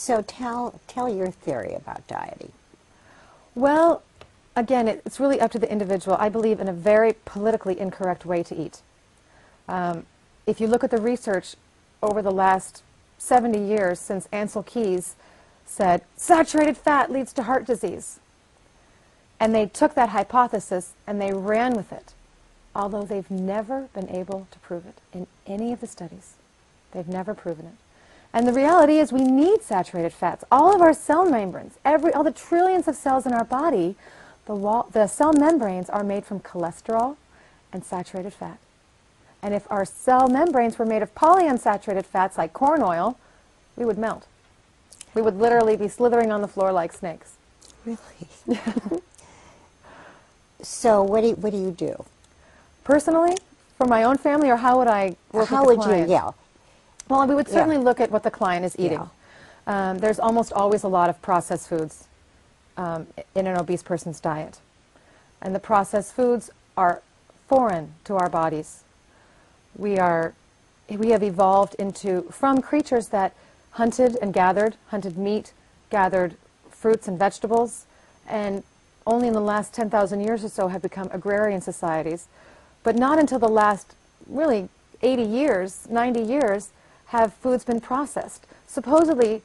So tell your theory about dieting. Well, again, it's really up to the individual. I believe in a very politically incorrect way to eat. If you look at the research over the last 70 years since Ansel Keys said, saturated fat leads to heart disease. And they took that hypothesis and they ran with it, although they've never been able to prove it in any of the studies. They've never proven it. And the reality is we need saturated fats. All of our cell membranes, all the trillions of cells in our body, the cell membranes are made from cholesterol and saturated fat. And if our cell membranes were made of polyunsaturated fats like corn oil, we would melt. We would literally be slithering on the floor like snakes. Really? So what do you do? Personally, for my own family, or how would I work How with the would client? you, yeah. Well, we would certainly look at what the client is eating. Yeah. There's almost always a lot of processed foods in an obese person's diet. And the processed foods are foreign to our bodies. We have evolved from creatures that hunted and gathered, hunted meat, gathered fruits and vegetables, and only in the last 10,000 years or so have become agrarian societies. But not until the last, really, 80 years, 90 years, have foods been processed, supposedly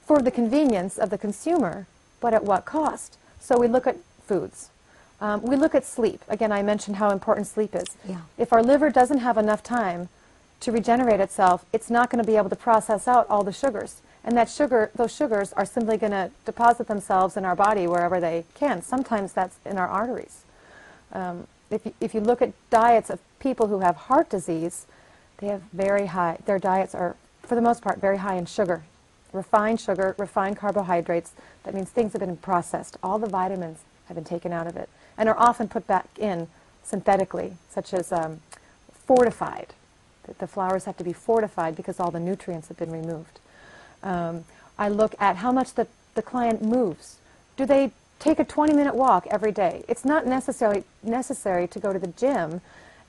for the convenience of the consumer, but at what cost? So we look at foods. We look at sleep. Again, I mentioned how important sleep is. Yeah. If our liver doesn't have enough time to regenerate itself, it's not going to be able to process out all the sugars. And those sugars are simply going to deposit themselves in our body wherever they can. Sometimes that's in our arteries. If you look at diets of people who have heart disease, they have their diets are, for the most part, very high in sugar, refined carbohydrates. That means things have been processed. All the vitamins have been taken out of it and are often put back in synthetically, such as fortified. The flours have to be fortified because all the nutrients have been removed. I look at how much the client moves. Do they take a 20-minute walk every day? It's not necessarily necessary to go to the gym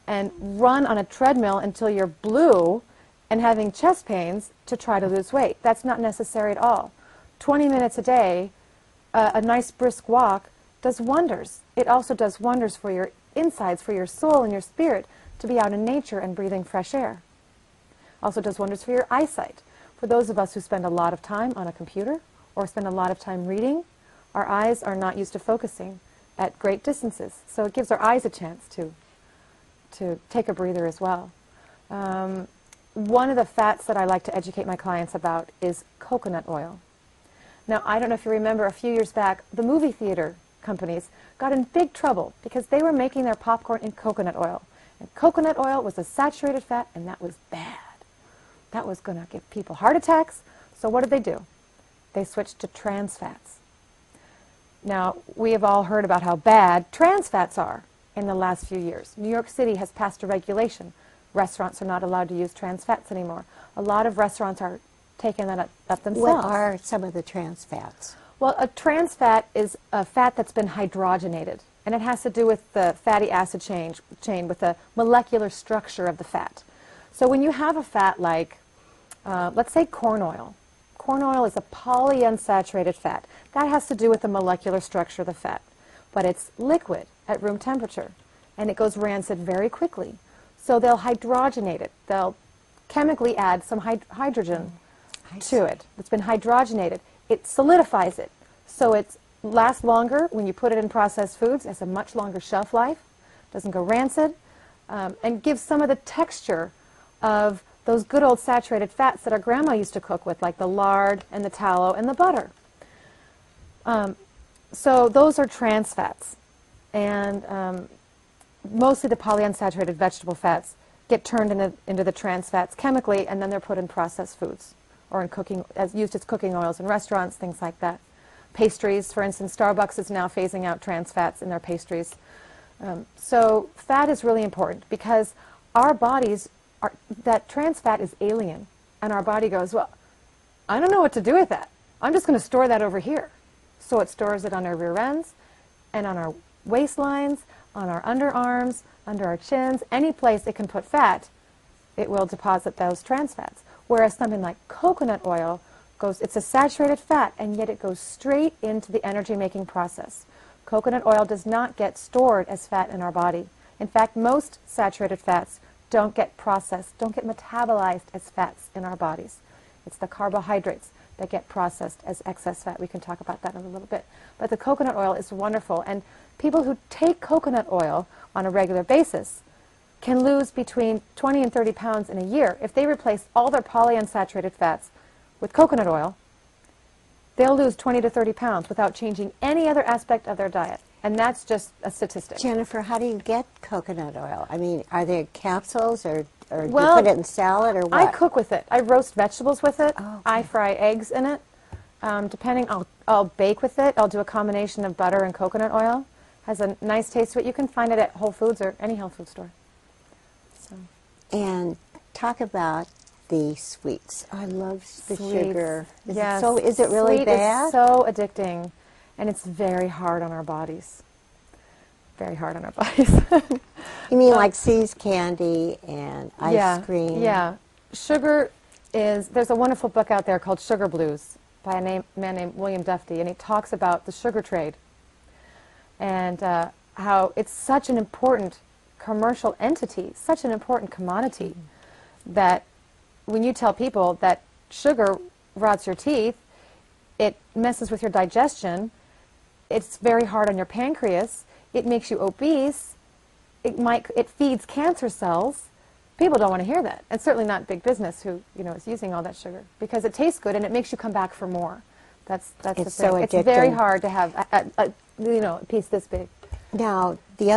and run on a treadmill until you're blue and having chest pains to try to lose weight. That's not necessary at all. 20 minutes a day, a nice brisk walk does wonders. It also does wonders for your insides, for your soul and your spirit, to be out in nature and breathing fresh air. Also does wonders for your eyesight. For those of us who spend a lot of time on a computer or spend a lot of time reading, our eyes are not used to focusing at great distances. So it gives our eyes a chance to take a breather as well. One of the fats that I like to educate my clients about is coconut oil. Now, I don't know if you remember, a few years back, the movie theater companies got in big trouble because they were making their popcorn in coconut oil. And coconut oil was a saturated fat, and that was bad. That was going to give people heart attacks. So what did they do? They switched to trans fats. Now, we have all heard about how bad trans fats are in the last few years. New York City has passed a regulation. Restaurants are not allowed to use trans fats anymore. A lot of restaurants are taking that up themselves. What are some of the trans fats? Well, a trans fat is a fat that's been hydrogenated, and it has to do with the fatty acid chain with the molecular structure of the fat. So when you have a fat like, let's say corn oil. Corn oil is a polyunsaturated fat. That has to do with the molecular structure of the fat. But it's liquid at room temperature, and it goes rancid very quickly. So they'll hydrogenate it. They'll chemically add some hydrogen to it. It's been hydrogenated. It solidifies it. So it lasts longer when you put it in processed foods. It has a much longer shelf life. Doesn't go rancid. And gives some of the texture of those good old saturated fats that our grandma used to cook with, like the lard and the tallow and the butter. So those are trans fats. And mostly the polyunsaturated vegetable fats get turned into the trans fats chemically, and then they're put in processed foods or in cooking, used as cooking oils in restaurants, things like that. Pastries, for instance, Starbucks is now phasing out trans fats in their pastries. So fat is really important because our bodies, that trans fat is alien, and our body goes, well, I don't know what to do with that. I'm just going to store that over here. So it stores it on our rear ends and on our waistlines, on our underarms, under our chins, any place it can put fat, it will deposit those trans fats. Whereas something like coconut oil it's a saturated fat, and yet it goes straight into the energy-making process. Coconut oil does not get stored as fat in our body. In fact, most saturated fats don't get processed, don't get metabolized as fats in our bodies. It's the carbohydrates that get processed as excess fat. We can talk about that in a little bit. But the coconut oil is wonderful, and people who take coconut oil on a regular basis can lose between 20 and 30 pounds in a year. If they replace all their polyunsaturated fats with coconut oil, they'll lose 20 to 30 pounds without changing any other aspect of their diet. And that's just a statistic. Jennifer, how do you get coconut oil? I mean, are there capsules or do Well, you put it in salad or what? I cook with it. I roast vegetables with it. Oh, okay. I fry eggs in it. Depending, I'll bake with it. I'll do a combination of butter and coconut oil. Has a nice taste to it. You can find it at Whole Foods or any health food store. So. And talk about the sweets. I love the Sweets. sugar. Yes. Is it really Sweet bad? is so addicting, and it's very hard on our bodies. Very hard on our bodies. You mean like See's candy and ice cream? Yeah. Sugar is, there's a wonderful book out there called Sugar Blues by a man named William Duffy, and he talks about the sugar trade and how it's such an important commercial entity, such an important commodity, that when you tell people that sugar rots your teeth, it messes with your digestion, it's very hard on your pancreas, it makes you obese, it feeds cancer cells. People don't want to hear that, and certainly not big business who is using all that sugar, because it tastes good and it makes you come back for more. That's the thing. It's so It's very addicting. hard to have a piece this big. Now, the